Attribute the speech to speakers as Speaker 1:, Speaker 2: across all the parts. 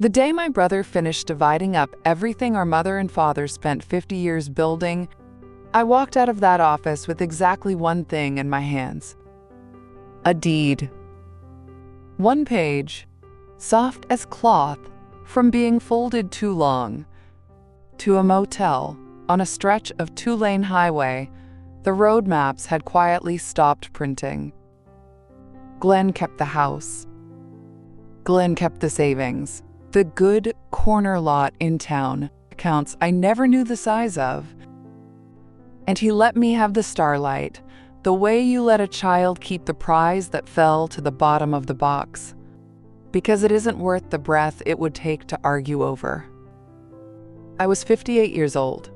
Speaker 1: The day my brother finished dividing up everything our mother and father spent 50 years building, I walked out of that office with exactly one thing in my hands. A deed. One page, soft as cloth from being folded too long, to a motel on a stretch of two-lane highway the road maps had quietly stopped printing. Glenn kept the house. Glenn kept the savings, the good corner lot in town, accounts I never knew the size of. And he let me have the Starlight, the way you let a child keep the prize that fell to the bottom of the box, because it isn't worth the breath it would take to argue over. I was 58 years old.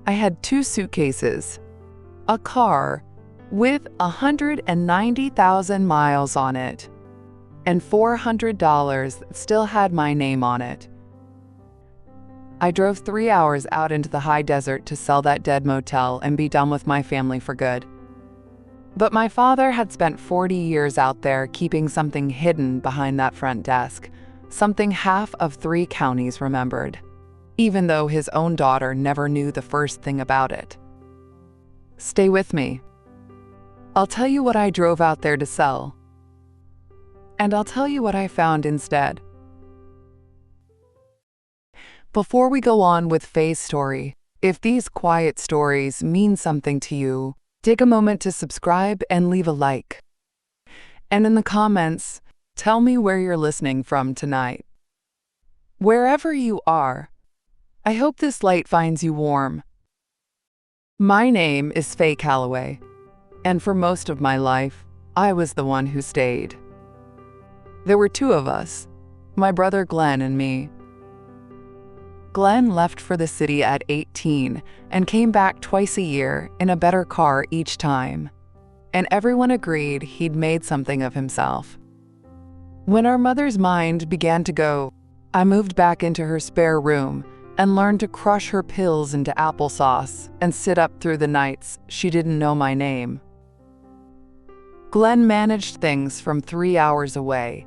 Speaker 1: I had 2 suitcases, a car with 190,000 miles on it, and $400 that still had my name on it. I drove 3 hours out into the high desert to sell that dead motel and be done with my family for good. But my father had spent 40 years out there keeping something hidden behind that front desk, something half of 3 counties remembered, even though his own daughter never knew the first thing about it. Stay with me. I'll tell you what I drove out there to sell. And I'll tell you what I found instead. Before we go on with Faye's story, if these quiet stories mean something to you, take a moment to subscribe and leave a like. And in the comments, tell me where you're listening from tonight. Wherever you are, I hope this light finds you warm. My name is Faye Calloway, and for most of my life, I was the one who stayed. There were 2 of us, my brother Glenn and me. Glenn left for the city at 18 and came back twice a year in a better car each time, and everyone agreed he'd made something of himself. When our mother's mind began to go, I moved back into her spare room and learned to crush her pills into applesauce and sit up through the nights she didn't know my name. Glenn managed things from 3 hours away.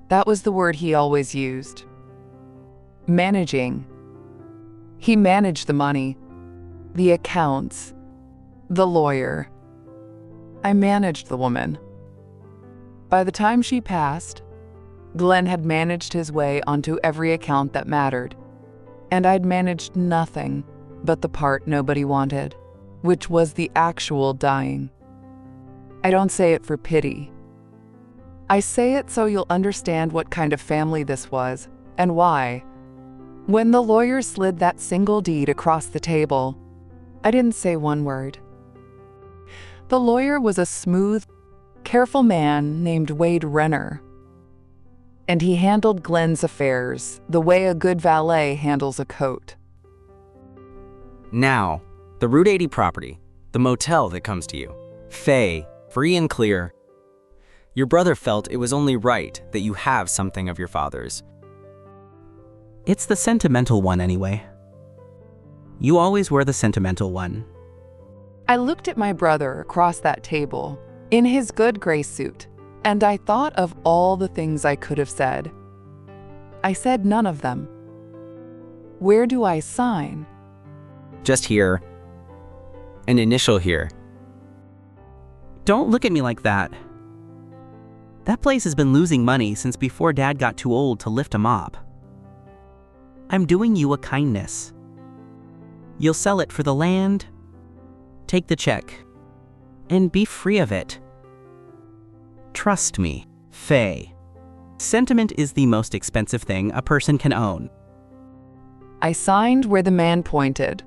Speaker 1: That was the word he always used. Managing. He managed the money, the accounts, the lawyer. I managed the woman. By the time she passed, Glenn had managed his way onto every account that mattered, and I'd managed nothing but the part nobody wanted, which was the actual dying. I don't say it for pity. I say it so you'll understand what kind of family this was and why. When the lawyer slid that single deed across the table, I didn't say one word. The lawyer was a smooth, careful man named Wade Renner, and he handled Glenn's affairs the way a good valet handles a coat.
Speaker 2: Now, the Route 80 property, the motel that comes to you. Faye, free and clear. Your brother felt it was only right that you have something of your father's.
Speaker 3: It's the sentimental one anyway. You always were the sentimental one.
Speaker 1: I looked at my brother across that table, in his good gray suit, and I thought of all the things I could have said. I said none of them. Where do I sign?
Speaker 2: Just here. An initial here.
Speaker 3: Don't look at me like that. That place has been losing money since before Dad got too old to lift a mop. I'm doing you a kindness. You'll sell it for the land, take the check, and be free of it. Trust me, Faye. Sentiment is the most expensive thing a person can own.
Speaker 1: I signed where the man pointed.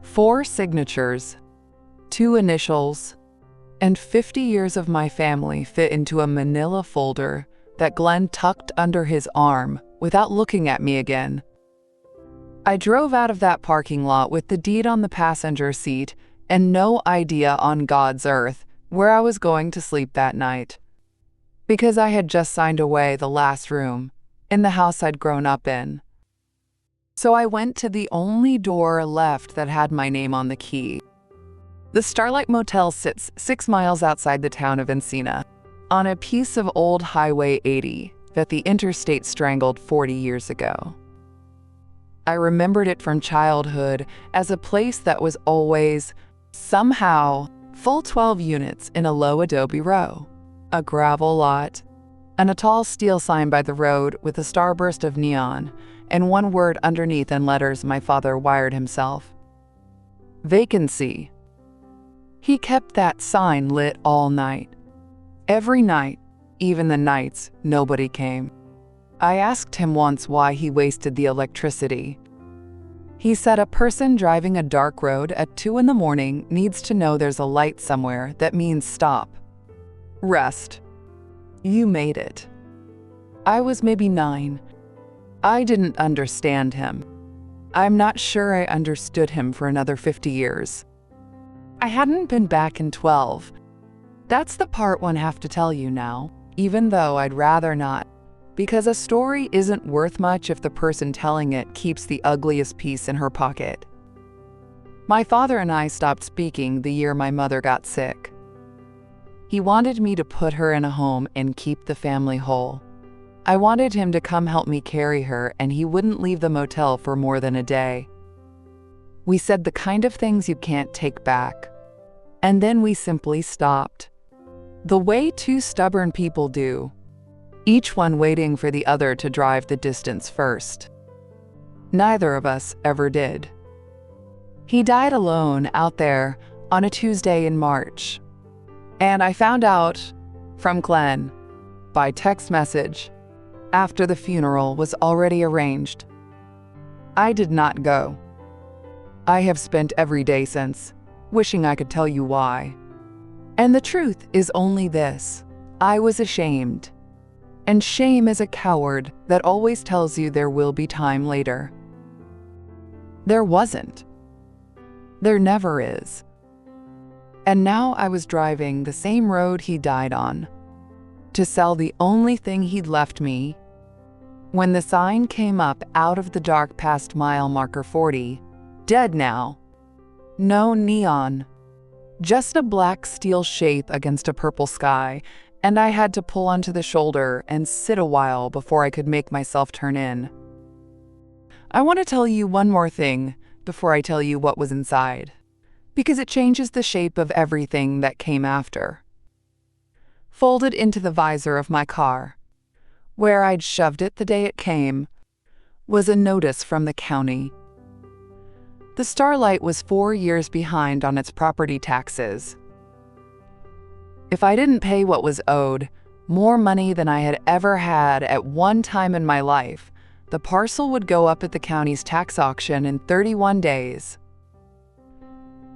Speaker 1: 4 signatures, 2 initials, and 50 years of my family fit into a manila folder that Glenn tucked under his arm without looking at me again. I drove out of that parking lot with the deed on the passenger seat and no idea on God's earth where I was going to sleep that night, because I had just signed away the last room in the house I'd grown up in. So I went to the only door left that had my name on the key. The Starlight Motel sits 6 miles outside the town of Encina, on a piece of old Highway 80 that the interstate strangled 40 years ago. I remembered it from childhood as a place that was always, somehow, full 12 units in a low adobe row, a gravel lot, and a tall steel sign by the road with a starburst of neon and one word underneath in letters my father wired himself. Vacancy. He kept that sign lit all night. Every night, even the nights nobody came. I asked him once why he wasted the electricity. He said a person driving a dark road at 2 in the morning needs to know there's a light somewhere that means stop. Rest. You made it. I was maybe 9. I didn't understand him. I'm not sure I understood him for another 50 years. I hadn't been back in 12. That's the part one have to tell you now, even though I'd rather not, because a story isn't worth much if the person telling it keeps the ugliest piece in her pocket. My father and I stopped speaking the year my mother got sick. He wanted me to put her in a home and keep the family whole. I wanted him to come help me carry her, and he wouldn't leave the motel for more than a day. We said the kind of things you can't take back. And then we simply stopped. The way two stubborn people do, each one waiting for the other to drive the distance first. Neither of us ever did. He died alone out there on a Tuesday in March. And I found out from Glenn by text message after the funeral was already arranged. I did not go. I have spent every day since wishing I could tell you why. And the truth is only this: I was ashamed. And shame is a coward that always tells you there will be time later. There wasn't. There never is. And now I was driving the same road he died on, to sell the only thing he'd left me, when the sign came up out of the dark past mile marker 40, dead now. No neon, just a black steel shape against a purple sky, and I had to pull onto the shoulder and sit a while before I could make myself turn in. I want to tell you one more thing before I tell you what was inside, because it changes the shape of everything that came after. Folded into the visor of my car, where I'd shoved it the day it came, was a notice from the county. The Starlight was 4 years behind on its property taxes. If I didn't pay what was owed, more money than I had ever had at one time in my life, the parcel would go up at the county's tax auction in 31 days.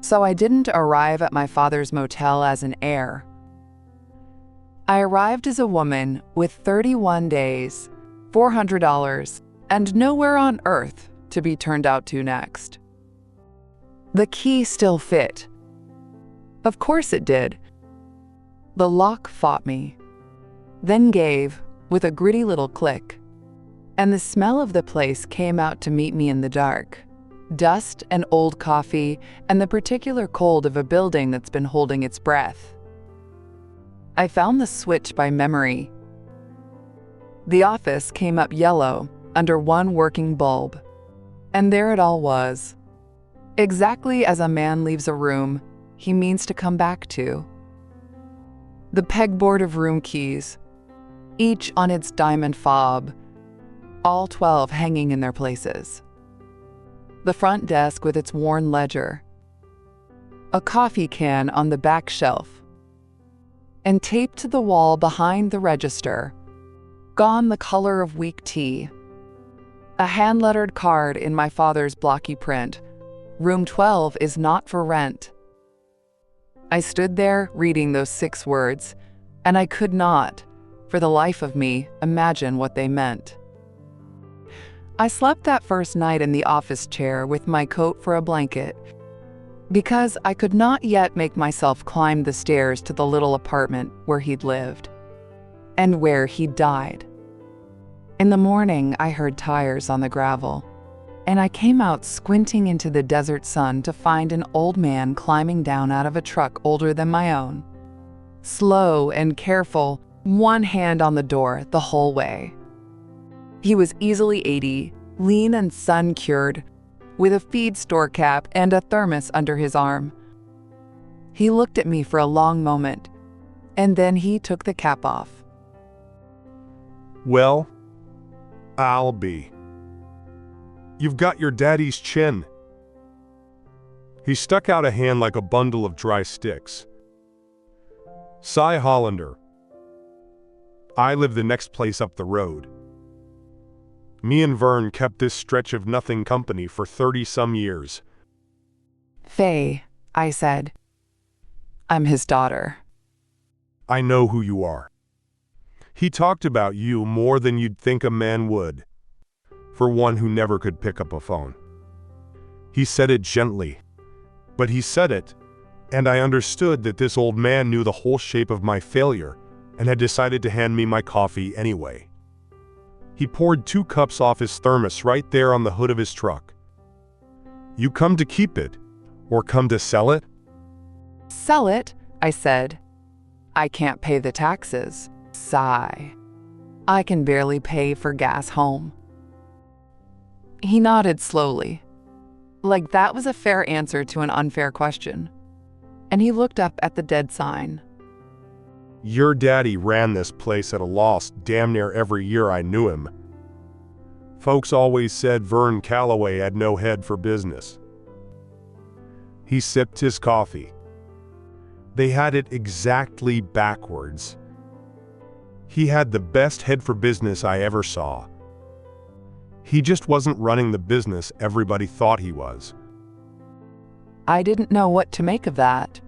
Speaker 1: So I didn't arrive at my father's motel as an heir. I arrived as a woman with 31 days, $400, and nowhere on earth to be turned out to next. The key still fit. Of course it did. The lock fought me, then gave with a gritty little click, and the smell of the place came out to meet me in the dark. Dust and old coffee and the particular cold of a building that's been holding its breath. I found the switch by memory. The office came up yellow under one working bulb, and there it all was. Exactly as a man leaves a room he means to come back to. The pegboard of room keys, each on its diamond fob, all 12 hanging in their places. The front desk with its worn ledger, a coffee can on the back shelf, and taped to the wall behind the register, gone the color of weak tea, a hand-lettered card in my father's blocky print, "Room 12 is not for rent." I stood there reading those 6 words, and I could not, for the life of me, imagine what they meant. I slept that first night in the office chair with my coat for a blanket, because I could not yet make myself climb the stairs to the little apartment where he'd lived, and where he'd died. In the morning, I heard tires on the gravel, and I came out squinting into the desert sun to find an old man climbing down out of a truck older than my own. Slow and careful, one hand on the door the whole way. He was easily 80, lean and sun-cured, with a feed store cap and a thermos under his arm. He looked at me for a long moment, and then he took the cap off.
Speaker 4: Well, I'll be. You've got your daddy's chin. He stuck out a hand like a bundle of dry sticks. Cy Hollander. I live the next place up the road. Me and Vern kept this stretch of nothing company for 30-some years.
Speaker 1: Faye, I said. I'm his daughter.
Speaker 4: I know who you are. He talked about you more than you'd think a man would, for one who never could pick up a phone. He said it gently, but he said it, and I understood that this old man knew the whole shape of my failure and had decided to hand me my coffee anyway. He poured 2 cups off his thermos right there on the hood of his truck. You come to keep it, or come to sell it?
Speaker 1: Sell it, I said. I can't pay the taxes. Sigh. I can barely pay for gas home. He nodded slowly, like that was a fair answer to an unfair question, and he looked up at the dead sign.
Speaker 4: Your daddy ran this place at a loss damn near every year I knew him. Folks always said Vern Calloway had no head for business. He sipped his coffee. They had it exactly backwards. He had the best head for business I ever saw. He just wasn't running the business everybody thought he was.
Speaker 1: I didn't know what to make of that.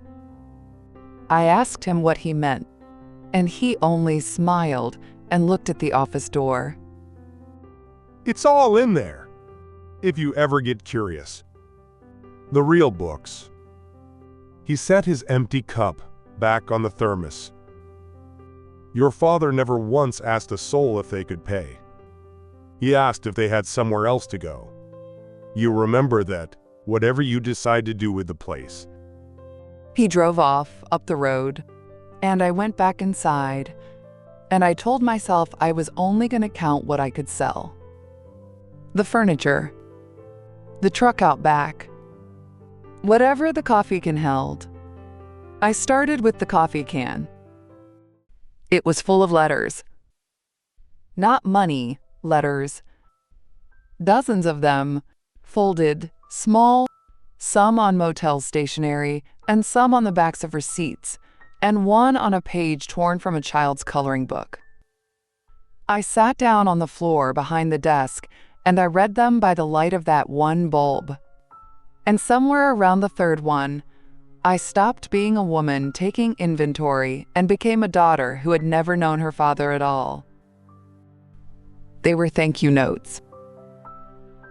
Speaker 1: I asked him what he meant, and he only smiled and looked at the office door.
Speaker 4: It's all in there, if you ever get curious. The real books. He set his empty cup back on the thermos. Your father never once asked a soul if they could pay. He asked if they had somewhere else to go. You remember that, whatever you decide to do with the place.
Speaker 1: He drove off up the road, and I went back inside, and I told myself I was only going to count what I could sell. The furniture, the truck out back, whatever the coffee can held. I started with the coffee can. It was full of letters. Not money, letters. Dozens of them, folded, small, some on motel stationery, and some on the backs of receipts, and one on a page torn from a child's coloring book. I sat down on the floor behind the desk, and I read them by the light of that one bulb. And somewhere around the third one, I stopped being a woman taking inventory and became a daughter who had never known her father at all. They were thank you notes.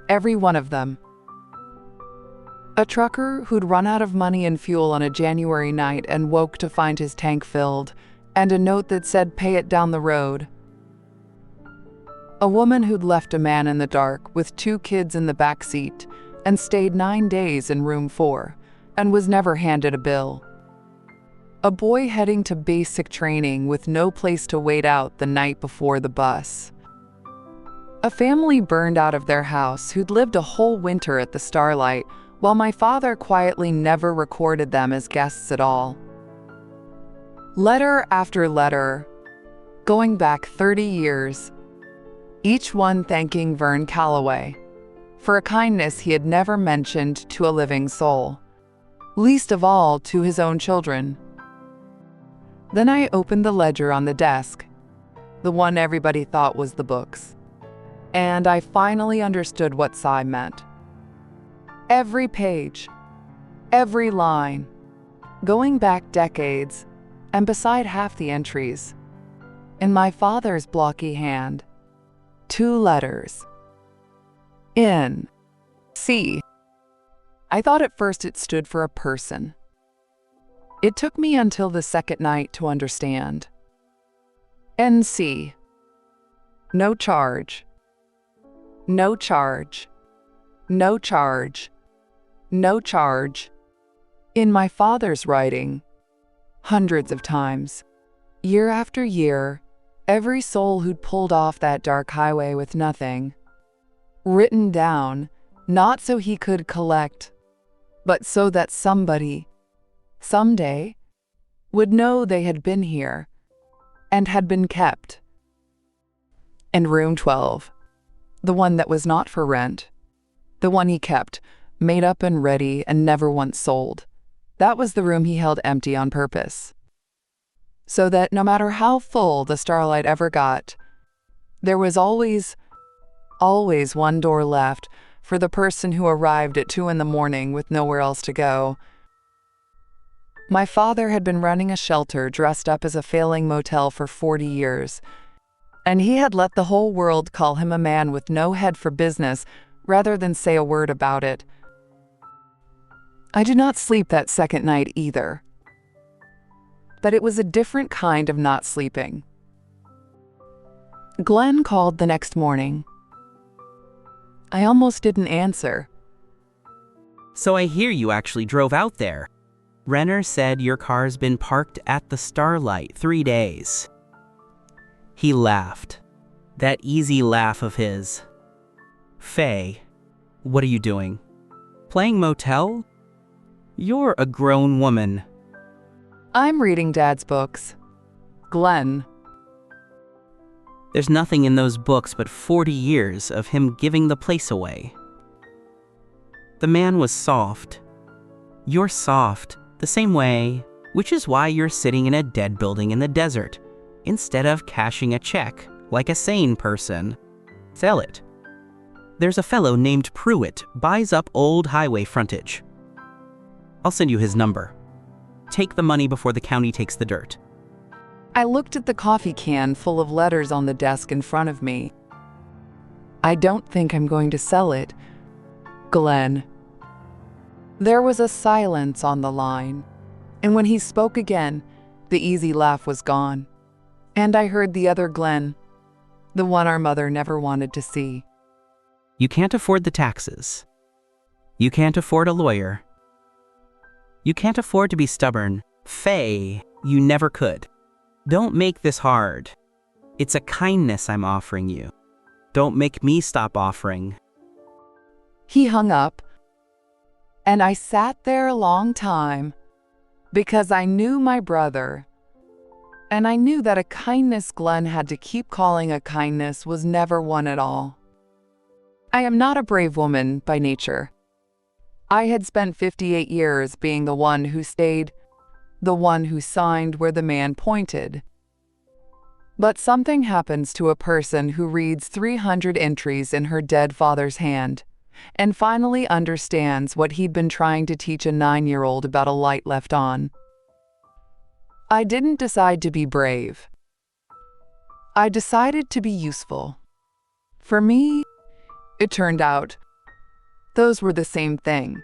Speaker 1: Every one of them. A trucker who'd run out of money and fuel on a January night and woke to find his tank filled, and a note that said pay it down the road. A woman who'd left a man in the dark with 2 kids in the back seat and stayed 9 days in room 4 and was never handed a bill. A boy heading to basic training with no place to wait out the night before the bus. A family burned out of their house who'd lived a whole winter at the Starlight, while my father quietly never recorded them as guests at all. Letter after letter, going back 30 years, each one thanking Vern Calloway for a kindness he had never mentioned to a living soul, least of all to his own children. Then I opened the ledger on the desk, the one everybody thought was the books, and I finally understood what Cy meant. Every page, every line, going back decades, and beside half the entries, in my father's blocky hand, 2 letters. N. C. I thought at first it stood for a person. It took me until the second night to understand. NC. No charge. No charge. No charge. No charge. In my father's writing, hundreds of times, Year after year, every soul who'd pulled off that dark highway with nothing, written down, not so he could collect, but so that somebody, someday, would know they had been here and had been kept. And room 12, the one that was not for rent, the one he kept, made up and ready and never once sold, that was the room he held empty on purpose. So that no matter how full the Starlight ever got, there was always one door left for the person who arrived at 2 a.m. with nowhere else to go. My father had been running a shelter dressed up as a failing motel for 40 years, and he had let the whole world call him a man with no head for business rather than say a word about it. I did not sleep that second night either. But it was a different kind of not sleeping. Glenn called the next morning. I almost didn't answer.
Speaker 3: So I hear you actually drove out there. Renner said your car's been parked at the Starlight 3 days. He laughed. That easy laugh of his. Faye, what are you doing? Playing motel? You're a grown woman.
Speaker 1: I'm reading Dad's books. Glenn.
Speaker 3: There's nothing in those books but 40 years of him giving the place away. The man was soft. You're soft, the same way, which is why you're sitting in a dead building in the desert, instead of cashing a check like a sane person. Sell it. There's a fellow named Pruitt buys up old highway frontage. I'll send you his number. Take the money before the county takes the dirt.
Speaker 1: I looked at the coffee can full of letters on the desk in front of me. I don't think I'm going to sell it, Glenn. There was a silence on the line, and when he spoke again, the easy laugh was gone, and I heard the other Glenn, the one our mother never wanted to see.
Speaker 3: You can't afford the taxes. You can't afford a lawyer. You can't afford to be stubborn. Faye, you never could. Don't make this hard. It's a kindness I'm offering you. Don't make me stop offering.
Speaker 1: He hung up, and I sat there a long time because I knew my brother, and I knew that a kindness Glenn had to keep calling a kindness was never one at all. I am not a brave woman by nature. I had spent 58 years being the one who stayed, the one who signed where the man pointed. But something happens to a person who reads 300 entries in her dead father's hand and finally understands what he'd been trying to teach a 9-year-old about a light left on. I didn't decide to be brave. I decided to be useful. For me, it turned out those were the same thing.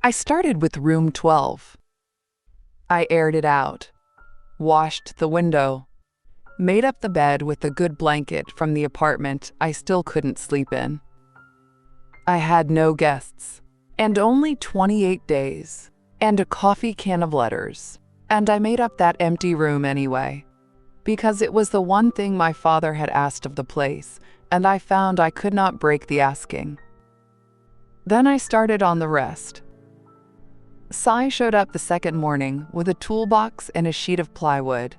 Speaker 1: I started with room 12. I aired it out, washed the window, made up the bed with a good blanket from the apartment I still couldn't sleep in. I had no guests, and only 28 days, and a coffee can of letters, and I made up that empty room anyway, because it was the one thing my father had asked of the place, and I found I could not break the asking. Then I started on the rest. Cy showed up the second morning with a toolbox and a sheet of plywood,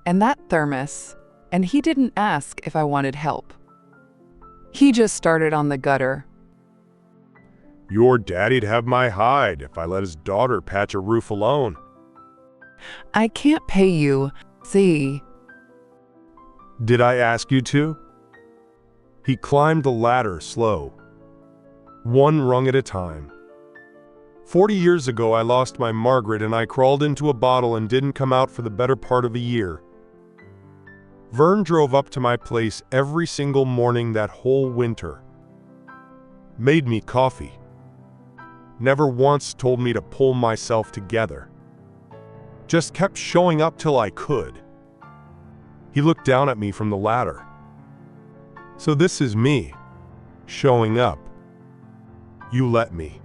Speaker 1: and that thermos, and he didn't ask if I wanted help. He just started on the gutter.
Speaker 4: Your daddy'd have my hide if I let his daughter patch a roof alone.
Speaker 1: I can't pay you, see.
Speaker 4: Did I ask you to? He climbed the ladder slow, one rung at a time. 40 years ago, I lost my Margaret and I crawled into a bottle and didn't come out for the better part of a year. Vern drove up to my place every single morning that whole winter. Made me coffee. Never once told me to pull myself together. Just kept showing up till I could. He looked down at me from the ladder. So this is me, showing up. You let me.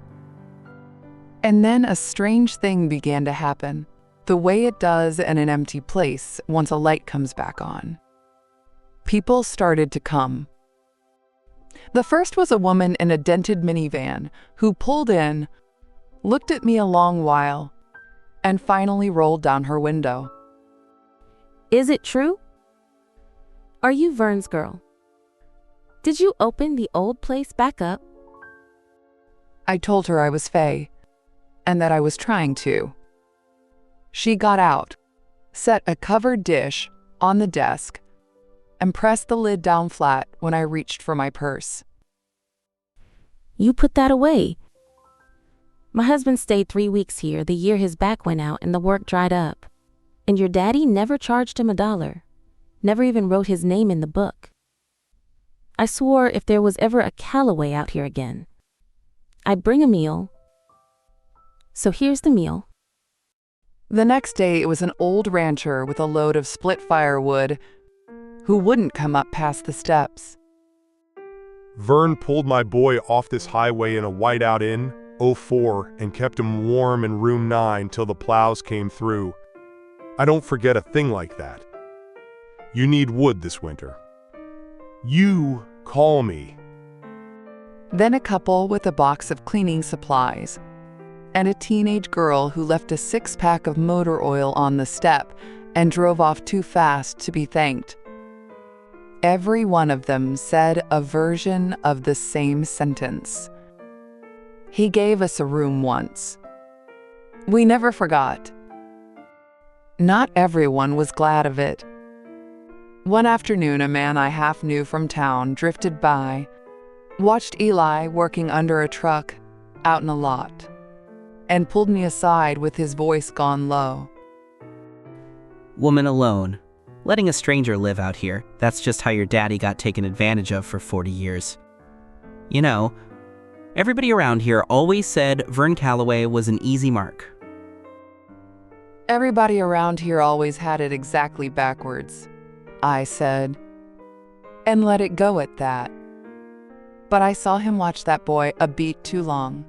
Speaker 1: And then a strange thing began to happen. the way it does in an empty place once a light comes back on. People started to come. The first was a woman in a dented minivan who pulled in, looked at me a long while, and finally rolled down her window.
Speaker 5: Is it true? Are you Vern's girl? Did you open the old place back up?
Speaker 1: I told her I was Faye, and that I was trying to. She got out, set a covered dish on the desk, and pressed the lid down flat when I reached for my purse.
Speaker 5: You put that away. My husband stayed 3 weeks here the year his back went out and the work dried up. And your daddy never charged him $1, never even wrote his name in the book. I swore if there was ever a Calloway out here again, I'd bring a meal. So here's the meal.
Speaker 1: The next day, it was an old rancher with a load of split firewood who wouldn't come up past the steps.
Speaker 4: Vern pulled my boy off this highway in a whiteout in '04 and kept him warm in room 9 till the plows came through. I don't forget a thing like that. You need wood this winter. You call me.
Speaker 1: Then a couple with a box of cleaning supplies, and a teenage girl who left a 6-pack of motor oil on the step and drove off too fast to be thanked. Every one of them said a version of the same sentence. He gave us a room once. We never forgot. Not everyone was glad of it. One afternoon, a man I half knew from town drifted by, watched Eli working under a truck out in a lot, and pulled me aside with his voice gone low.
Speaker 3: Woman alone. Letting a stranger live out here, that's just how your daddy got taken advantage of for 40 years. You know, everybody around here always said Vern Calloway was an easy mark.
Speaker 1: Everybody around here always had it exactly backwards, I said, and let it go at that. But I saw him watch that boy a beat too long,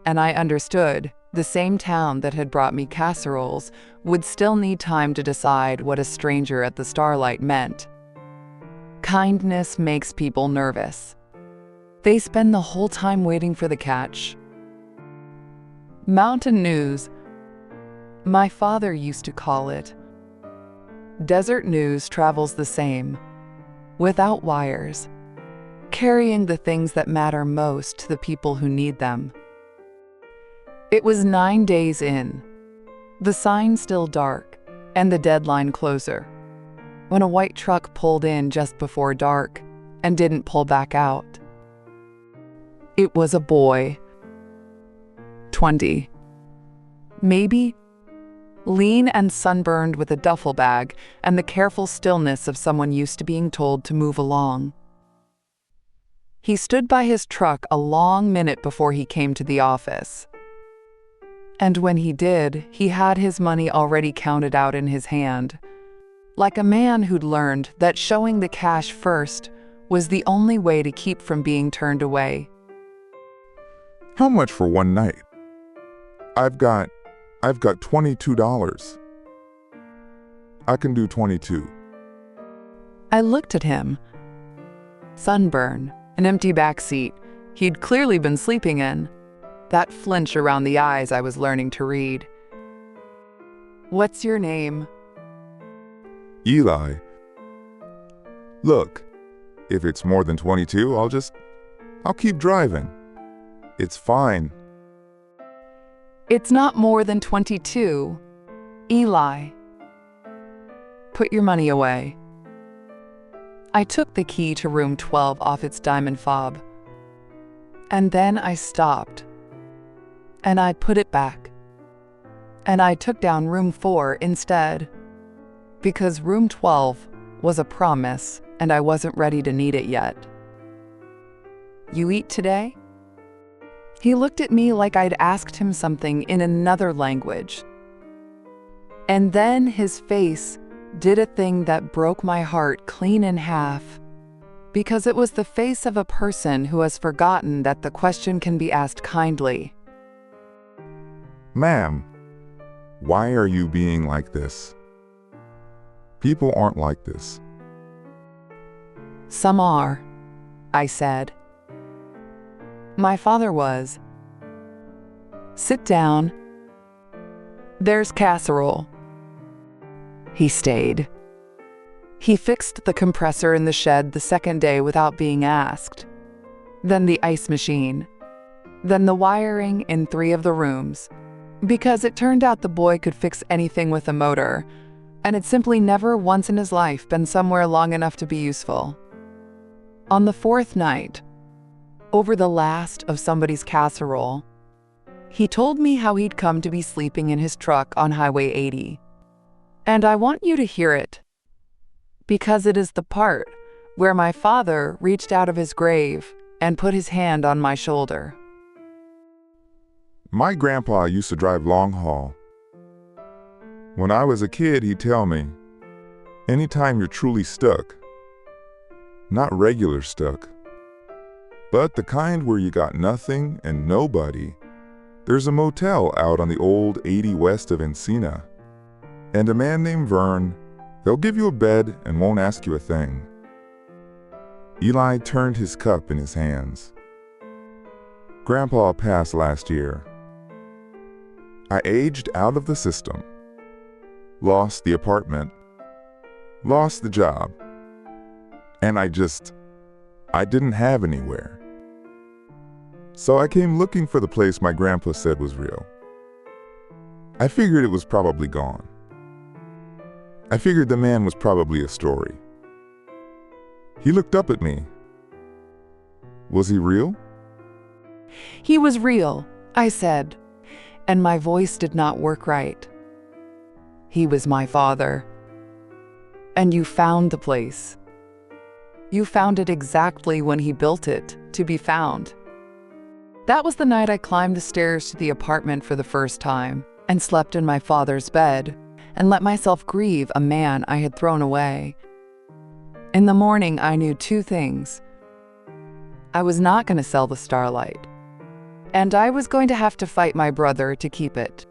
Speaker 1: and I understood the same town that had brought me casseroles would still need time to decide what a stranger at the Starlight meant. Kindness makes people nervous. They spend the whole time waiting for the catch. Mountain news, my father used to call it. Desert news travels the same, without wires, carrying the things that matter most to the people who need them. It was 9 days in, the sign still dark, and the deadline closer, when a white truck pulled in just before dark and didn't pull back out. It was a boy, 20, maybe, lean and sunburned with a duffel bag and the careful stillness of someone used to being told to move along. He stood by his truck a long minute before he came to the office. And when he did, he had his money already counted out in his hand, like a man who'd learned that showing the cash first was the only way to keep from being turned away.
Speaker 6: How much for one night? I've got $22. I can do 22.
Speaker 1: I looked at him. Sunburn, an empty back seat he'd clearly been sleeping in. That flinch around the eyes I was learning to read. What's your name?
Speaker 6: Eli. Look, if it's more than 22, I'll keep driving. It's fine.
Speaker 1: It's not more than 22. Eli. Put your money away. I took the key to room 12 off its diamond fob. And then I stopped. And I put it back. And I took down room 4 instead. Because room 12 was a promise and I wasn't ready to need it yet. You eat today? He looked at me like I'd asked him something in another language. And then his face did a thing that broke my heart clean in half, because it was the face of a person who has forgotten that the question can be asked kindly.
Speaker 6: Ma'am, Why are you being like this? People aren't like this.
Speaker 1: Some are, I said. My father was. Sit down. There's casserole. He stayed. He fixed the compressor in the shed the second day without being asked. Then the ice machine. Then the wiring in 3 of the rooms. Because it turned out the boy could fix anything with a motor, and had simply never once in his life been somewhere long enough to be useful. On the 4th night, over the last of somebody's casserole, he told me how he'd come to be sleeping in his truck on Highway 80. And I want you to hear it, because it is the part where my father reached out of his grave and put his hand on my shoulder.
Speaker 6: My grandpa used to drive long haul. When I was a kid, he'd tell me, anytime you're truly stuck, not regular stuck, but the kind where you got nothing and nobody, there's a motel out on the old 80 west of Encina. And a man named Vern, they'll give you a bed and won't ask you a thing. Eli turned his cup in his hands. Grandpa passed last year. I aged out of the system, lost the apartment, lost the job, and I didn't have anywhere. So I came looking for the place my grandpa said was real. I figured it was probably gone. I figured the man was probably a story. He looked up at me. Was he real?
Speaker 1: He was real, I said, and my voice did not work right. He was my father. And you found the place. You found it exactly when he built it to be found. That was the night I climbed the stairs to the apartment for the first time and slept in my father's bed and let myself grieve a man I had thrown away. In the morning, I knew 2 things. I was not going to sell the Starlight, and I was going to have to fight my brother to keep it.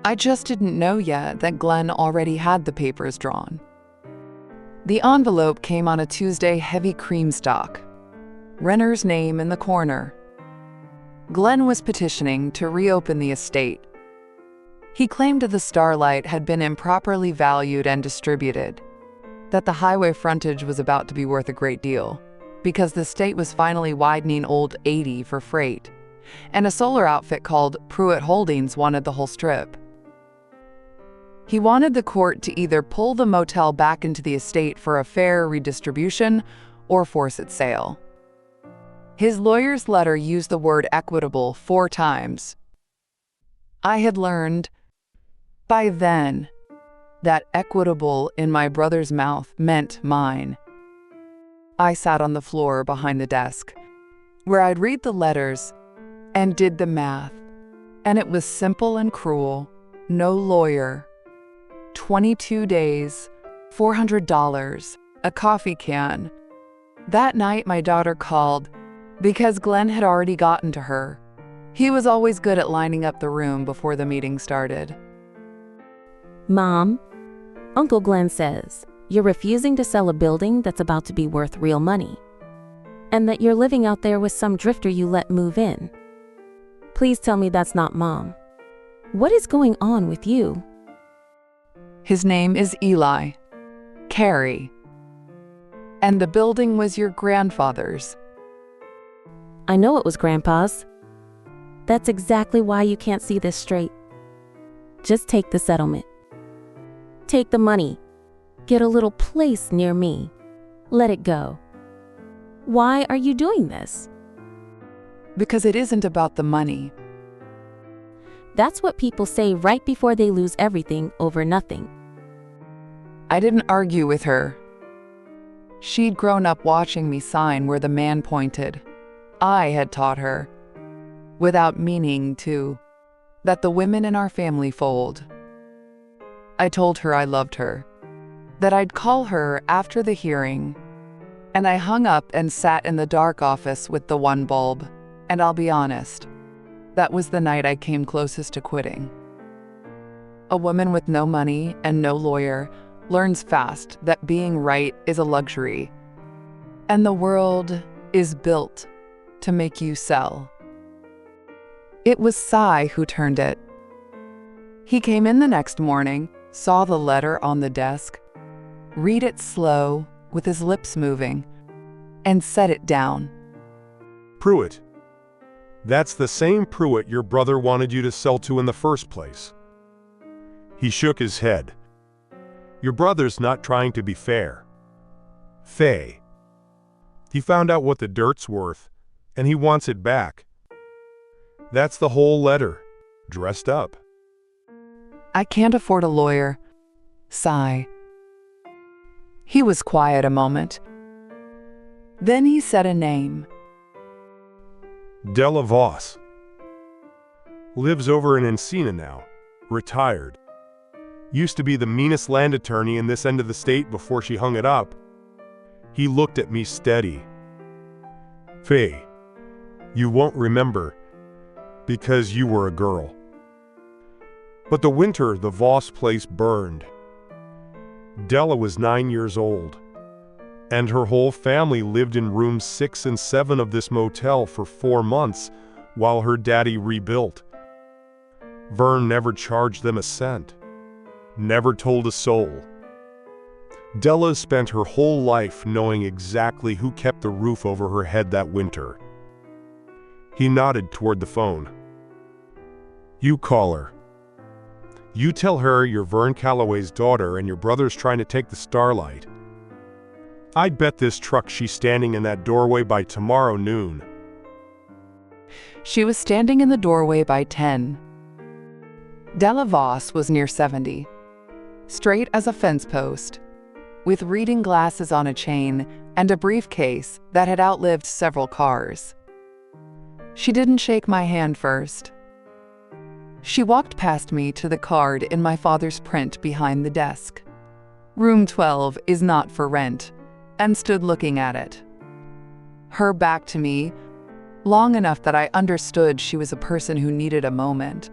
Speaker 1: I just didn't know yet that Glenn already had the papers drawn. The envelope came on a Tuesday heavy cream stock. Renner's name in the corner. Glenn was petitioning to reopen the estate. He claimed the Starlight had been improperly valued and distributed, that the highway frontage was about to be worth a great deal, because the state was finally widening Old 80 for freight, and a solar outfit called Pruitt Holdings wanted the whole strip. He wanted the court to either pull the motel back into the estate for a fair redistribution or force its sale. His lawyer's letter used the word equitable 4 times. I had learned by then that equitable in my brother's mouth meant mine. I sat on the floor behind the desk, where I'd read the letters and did the math, and it was simple and cruel. No lawyer. 22 days, $400, a coffee can. That night my daughter called because Glenn had already gotten to her. He was always good at lining up the room before the meeting started.
Speaker 5: Mom, Uncle Glenn says you're refusing to sell a building that's about to be worth real money, and that you're living out there with some drifter you let move in. Please tell me that's not Mom. What is going on with you?
Speaker 1: His name is Eli. Carrie. And the building was your grandfather's.
Speaker 5: I know it was Grandpa's. That's exactly why you can't see this straight. Just take the settlement. Take the money. Get a little place near me. Let it go. Why are you doing this?
Speaker 1: Because it isn't about the money.
Speaker 5: That's what people say right before they lose everything over nothing.
Speaker 1: I didn't argue with her. She'd grown up watching me sign where the man pointed. I had taught her, without meaning to, that the women in our family fold. I told her I loved her, that I'd call her after the hearing, and I hung up and sat in the dark office with the 1 bulb, and I'll be honest, that was the night I came closest to quitting. A woman with no money and no lawyer learns fast that being right is a luxury, and the world is built to make you sell. It was Cy who turned it. He came in the next morning, saw the letter on the desk, read it slow with his lips moving, and set it down.
Speaker 4: Pruitt. That's the same Pruitt your brother wanted you to sell to in the first place. He shook his head. Your brother's not trying to be fair. Faye. He found out what the dirt's worth, and he wants it back. That's the whole letter, dressed up.
Speaker 1: I can't afford a lawyer. Sigh. He was quiet a moment. Then he said a name.
Speaker 4: Della Voss. Lives over in Encina now, retired. Used to be the meanest land attorney in this end of the state before she hung it up. He looked at me steady. Faye, you won't remember, because you were a girl. But the winter the Voss place burned. Della was 9 years old, and her whole family lived in rooms 6 and 7 of this motel for 4 months while her daddy rebuilt. Vern never charged them a cent, never told a soul. Della spent her whole life knowing exactly who kept the roof over her head that winter. He nodded toward the phone. You call her. You tell her you're Vern Calloway's daughter and your brother's trying to take the Starlight. I'd bet this truck she's standing in that doorway by tomorrow noon.
Speaker 1: She was standing in the doorway by 10. Della Voss was near 70, straight as a fence post, with reading glasses on a chain and a briefcase that had outlived several cars. She didn't shake my hand first. She walked past me to the card in my father's print behind the desk. Room 12 is not for rent, and stood looking at it. Her back to me, long enough that I understood she was a person who needed a moment.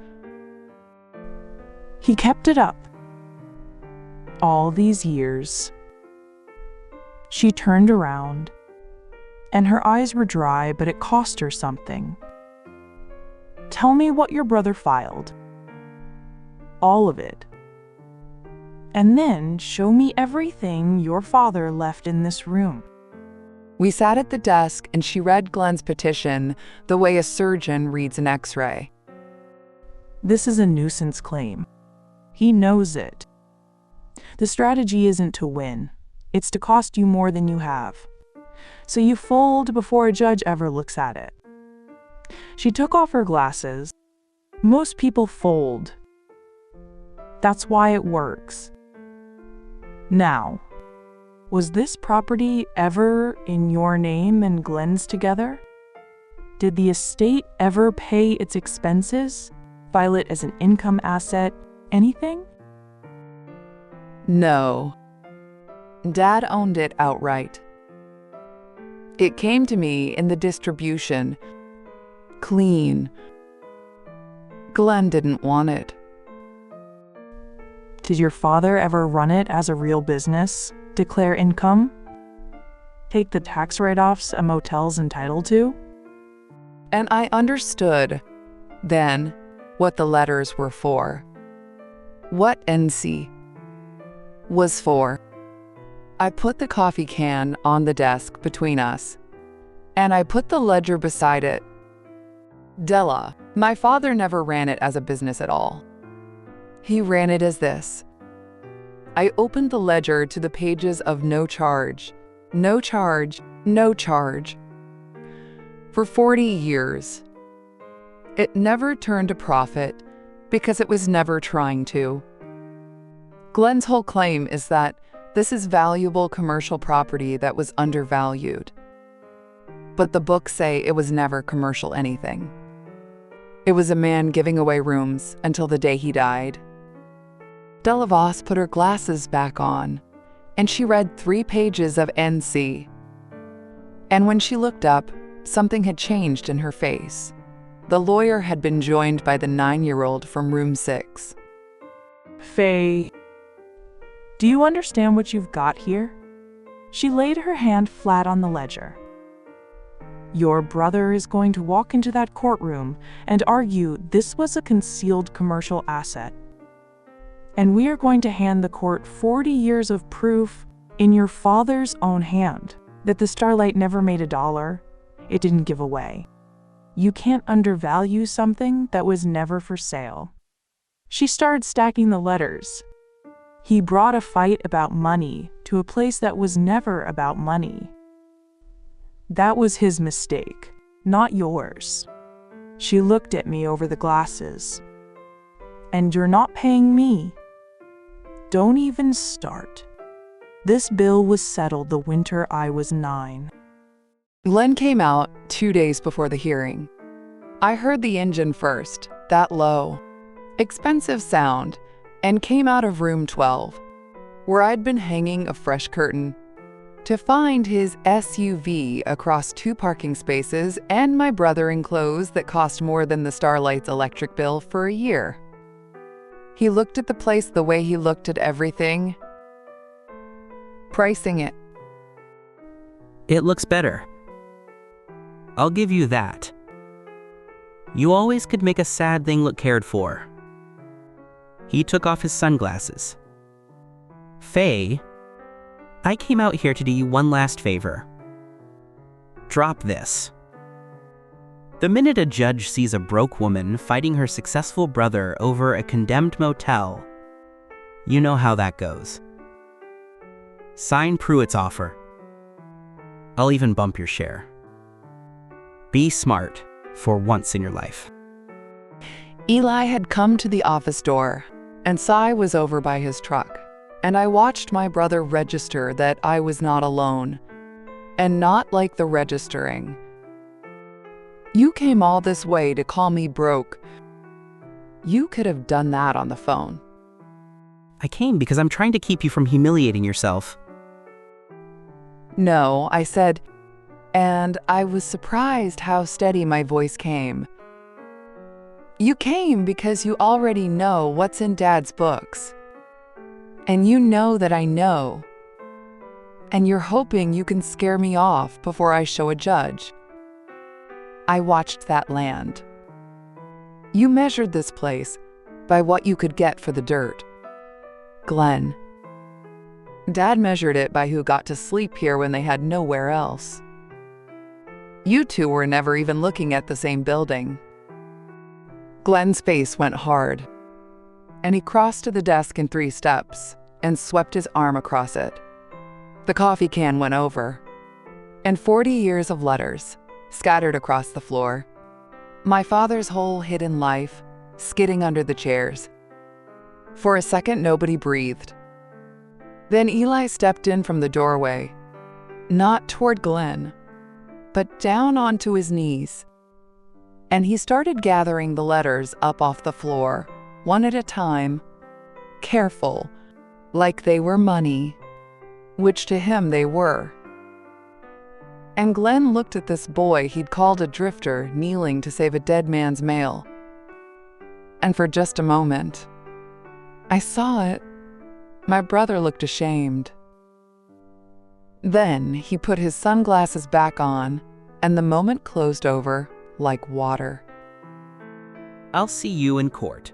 Speaker 7: He kept it up. All these years. She turned around, and her eyes were dry, but it cost her something. Tell me what your brother filed. All of it. And then show me everything your father left in this room.
Speaker 1: We sat at the desk and she read Glenn's petition the way a surgeon reads an X-ray.
Speaker 7: This is a nuisance claim. He knows it. The strategy isn't to win. It's to cost you more than you have. So you fold before a judge ever looks at it. She took off her glasses. Most people fold. That's why it works. Now, was this property ever in your name and Glenn's together? Did the estate ever pay its expenses? File it as an income asset? Anything?
Speaker 1: No. Dad owned it outright. It came to me in the distribution. Clean. Glenn didn't want it.
Speaker 7: Did your father ever run it as a real business? Declare income? Take the tax write-offs a motel's entitled to?
Speaker 1: And I understood, then, what the letters were for. What NC was for. I put the coffee can on the desk between us, and I put the ledger beside it. Della, my father never ran it as a business at all. He ran it as this. I opened the ledger to the pages of no charge, no charge, no charge. For 40 years. It never turned a profit because it was never trying to. Glenn's whole claim is that this is valuable commercial property that was undervalued. But the books say it was never commercial anything. It was a man giving away rooms until the day he died. Della Voss put her glasses back on, and she read 3 pages of NC. And when she looked up, something had changed in her face. The lawyer had been joined by the 9-year-old from room 6.
Speaker 7: Faye, do you understand what you've got here? She laid her hand flat on the ledger. Your brother is going to walk into that courtroom and argue this was a concealed commercial asset. And we are going to hand the court 40 years of proof in your father's own hand that the Starlight never made $1. It didn't give away. You can't undervalue something that was never for sale. She started stacking the letters. He brought a fight about money to a place that was never about money. That was his mistake, not yours. She looked at me over the glasses. And you're not paying me. Don't even start. This bill was settled the winter I was 9.
Speaker 1: Glenn came out 2 days before the hearing. I heard the engine first, that low, expensive sound, and came out of room 12, where I'd been hanging a fresh curtain, to find his SUV across 2 parking spaces and my brother in clothes that cost more than the Starlight's electric bill for a year. He looked at the place the way he looked at everything, pricing it.
Speaker 3: It looks better. I'll give you that. You always could make a sad thing look cared for. He took off his sunglasses. Faye, I came out here to do you one last favor. Drop this. The minute a judge sees a broke woman fighting her successful brother over a condemned motel, you know how that goes. Sign Pruitt's offer. I'll even bump your share. Be smart for once in your life.
Speaker 1: Eli had come to the office door, and Cy was over by his truck, and I watched my brother register that I was not alone, and not like the registering. You came all this way to call me broke. You could have done that on the phone.
Speaker 3: I came because I'm trying to keep you from humiliating yourself.
Speaker 1: No, I said, and I was surprised how steady my voice came. You came because you already know what's in Dad's books. And you know that I know. And you're hoping you can scare me off before I show a judge. I watched that land. You measured this place by what you could get for the dirt. Glenn. Dad measured it by who got to sleep here when they had nowhere else. You two were never even looking at the same building. Glenn's face went hard, and he crossed to the desk in 3 steps and swept his arm across it. The coffee can went over, and 40 years of letters scattered across the floor. My father's whole hidden life skidding under the chairs. For a second, nobody breathed. Then Eli stepped in from the doorway, not toward Glenn, but down onto his knees. And he started gathering the letters up off the floor, one at a time, careful, like they were money, which to him they were. And Glenn looked at this boy he'd called a drifter kneeling to save a dead man's mail. And for just a moment, I saw it. My brother looked ashamed. Then he put his sunglasses back on, and the moment closed over like water.
Speaker 3: I'll see you in court.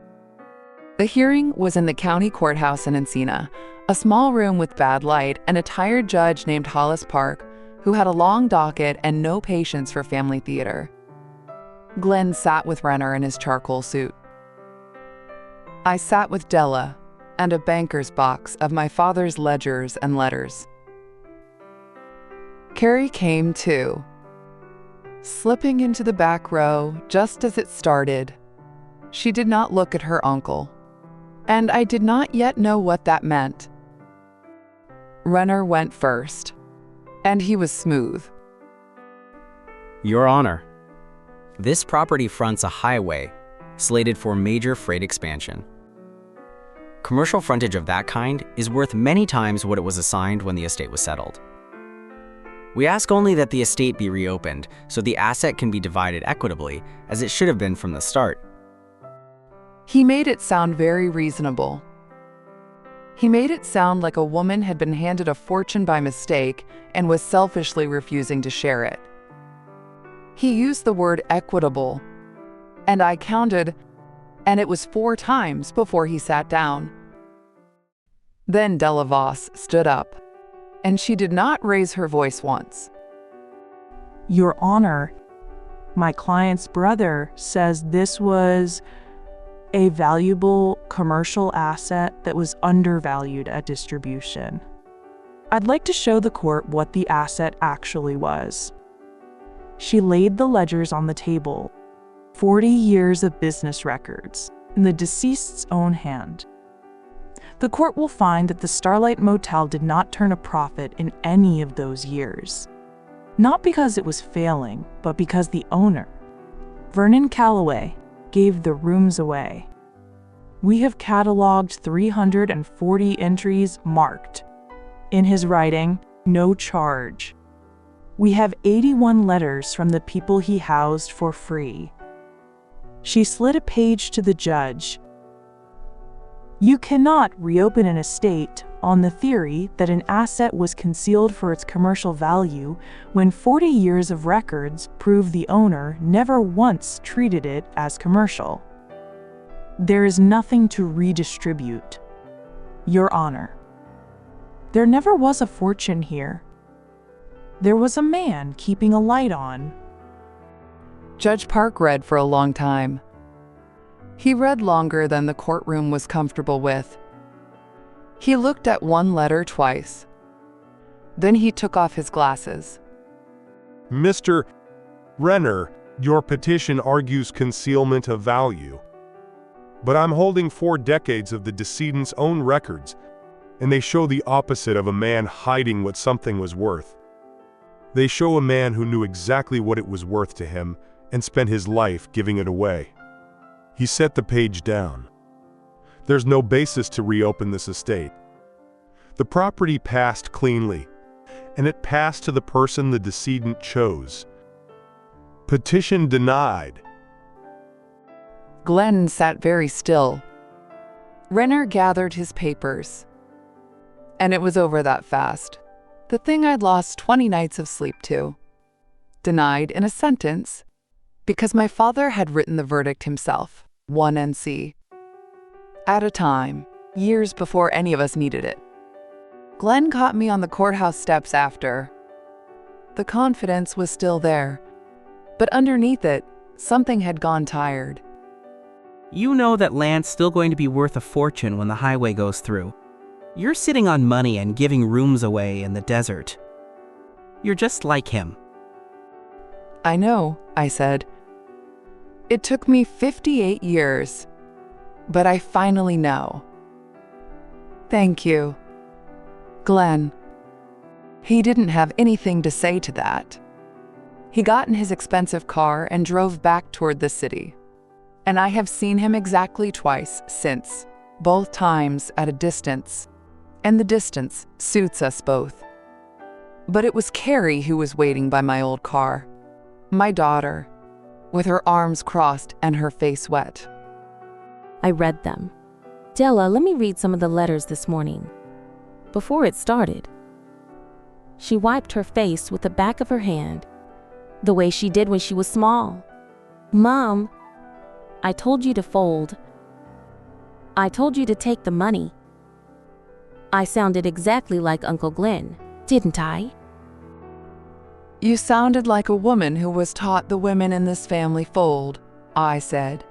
Speaker 1: The hearing was in the county courthouse in Encina, a small room with bad light and a tired judge named Hollis Park, who had a long docket and no patience for family theater. Glenn sat with Renner in his charcoal suit. I sat with Della and a banker's box of my father's ledgers and letters. Carrie came too, slipping into the back row just as it started. She did not look at her uncle, and I did not yet know what that meant. Renner went first, and he was smooth.
Speaker 2: Your Honor, this property fronts a highway slated for major freight expansion. Commercial frontage of that kind is worth many times what it was assigned when the estate was settled. We ask only that the estate be reopened so the asset can be divided equitably, as it should have been from the start.
Speaker 1: He made it sound very reasonable, He made it sound like a woman had been handed a fortune by mistake and was selfishly refusing to share it. He used the word equitable, and I counted, and it was 4 times before he sat down. Then Della Voss stood up, and she did not raise her voice once.
Speaker 7: Your Honor, my client's brother says this was a valuable commercial asset that was undervalued at distribution. I'd like to show the court what the asset actually was. She laid the ledgers on the table, 40 years of business records, in the deceased's own hand. The court will find that the Starlight Motel did not turn a profit in any of those years. Not because it was failing, but because the owner, Vernon Calloway, gave the rooms away. We have cataloged 340 entries marked. In his writing, no charge. We have 81 letters from the people he housed for free. She slid a page to the judge. You cannot reopen an estate on the theory that an asset was concealed for its commercial value when 40 years of records prove the owner never once treated it as commercial. There is nothing to redistribute. Your Honor, there never was a fortune here. There was a man keeping a light on.
Speaker 1: Judge Park read for a long time. He read longer than the courtroom was comfortable with. He looked at one letter twice. Then he took off his glasses.
Speaker 4: Mr. Renner, your petition argues concealment of value. But I'm holding 4 decades of the decedent's own records, and they show the opposite of a man hiding what something was worth. They show a man who knew exactly what it was worth to him and spent his life giving it away. He set the page down. There's no basis to reopen this estate. The property passed cleanly, and it passed to the person the decedent chose. Petition denied.
Speaker 1: Glenn sat very still. Renner gathered his papers. And it was over that fast. The thing I'd lost 20 nights of sleep to. Denied in a sentence, because my father had written the verdict himself, 1 NC. At a time, years before any of us needed it. Glenn caught me on the courthouse steps after. The confidence was still there, but underneath it, something had gone tired.
Speaker 3: You know that land's still going to be worth a fortune when the highway goes through. You're sitting on money and giving rooms away in the desert. You're just like him.
Speaker 1: I know, I said. It took me 58 years, but I finally know. Thank you, Glenn. He didn't have anything to say to that. He got in his expensive car and drove back toward the city. And I have seen him exactly twice since, both times at a distance. And the distance suits us both. But it was Carrie who was waiting by my old car. My daughter, with her arms crossed and her face wet.
Speaker 5: I read them. Della, let me read some of the letters this morning. Before it started, she wiped her face with the back of her hand, the way she did when she was small. Mom, I told you to fold. I told you to take the money. I sounded exactly like Uncle Glenn, didn't I?
Speaker 1: You sounded like a woman who was taught the women in this family fold, I said.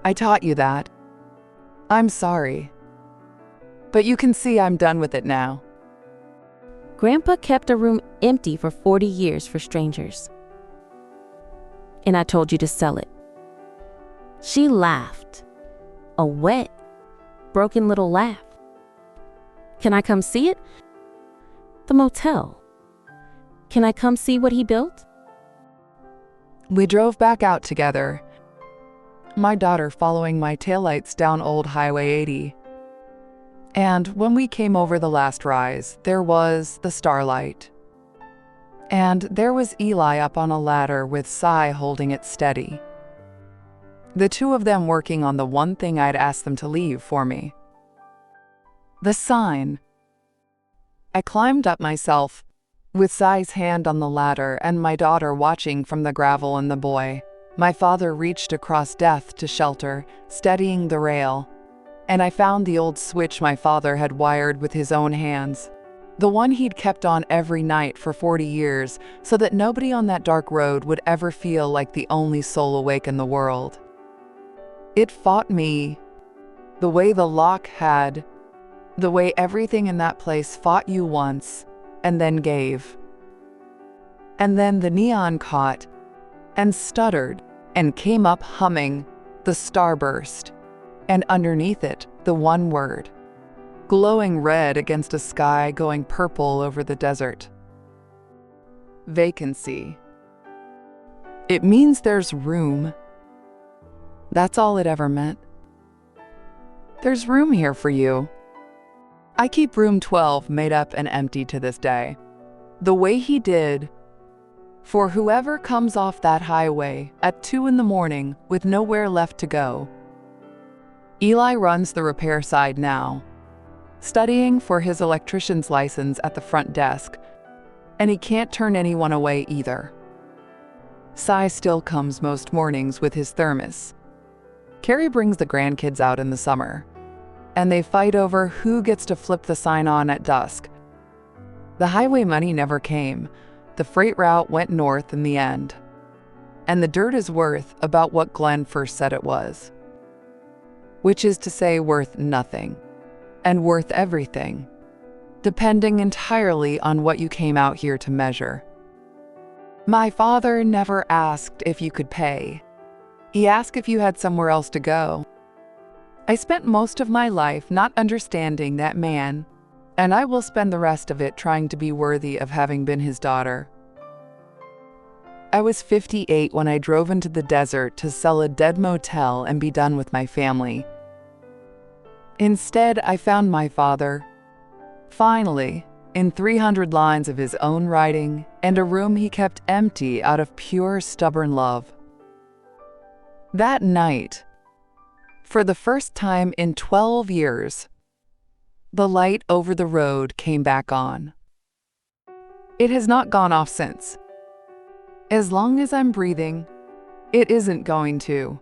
Speaker 1: I taught you that. I'm sorry. But you can see I'm done with it now.
Speaker 5: Grandpa kept a room empty for 40 years for strangers. And I told you to sell it. She laughed. A wet, broken little laugh. Can I come see it? The motel. Can I come see what he built?
Speaker 1: We drove back out together, my daughter following my taillights down Old Highway 80. And when we came over the last rise, there was the Starlight. And there was Eli up on a ladder with Cy holding it steady. The two of them working on the one thing I'd asked them to leave for me. The sign. I climbed up myself, with Sai's hand on the ladder and my daughter watching from the gravel and the boy. My father reached across death to shelter, steadying the rail, and I found the old switch my father had wired with his own hands. The one he'd kept on every night for 40 years, so that nobody on that dark road would ever feel like the only soul awake in the world. It fought me, the way the lock had, the way everything in that place fought you once, and then gave. And then the neon caught, and stuttered, and came up humming, the starburst, and underneath it, the one word, glowing red against a sky going purple over the desert. Vacancy. It means there's room. That's all it ever meant. There's room here for you. I keep room 12 made up and empty to this day. The way he did, for whoever comes off that highway at 2 in the morning with nowhere left to go. Eli runs the repair side now, studying for his electrician's license at the front desk, and he can't turn anyone away either. Sai still comes most mornings with his thermos. Carrie brings the grandkids out in the summer, and they fight over who gets to flip the sign on at dusk. The highway money never came. The freight route went north in the end, and the dirt is worth about what Glenn first said it was, which is to say worth nothing, and worth everything, depending entirely on what you came out here to measure. My father never asked if you could pay. He asked if you had somewhere else to go. I spent most of my life not understanding that man, and I will spend the rest of it trying to be worthy of having been his daughter. I was 58 when I drove into the desert to sell a dead motel and be done with my family. Instead, I found my father, finally, in 300 lines of his own writing and a room he kept empty out of pure, stubborn love. That night, for the first time in 12 years, the light over the road came back on. It has not gone off since. As long as I'm breathing, it isn't going to.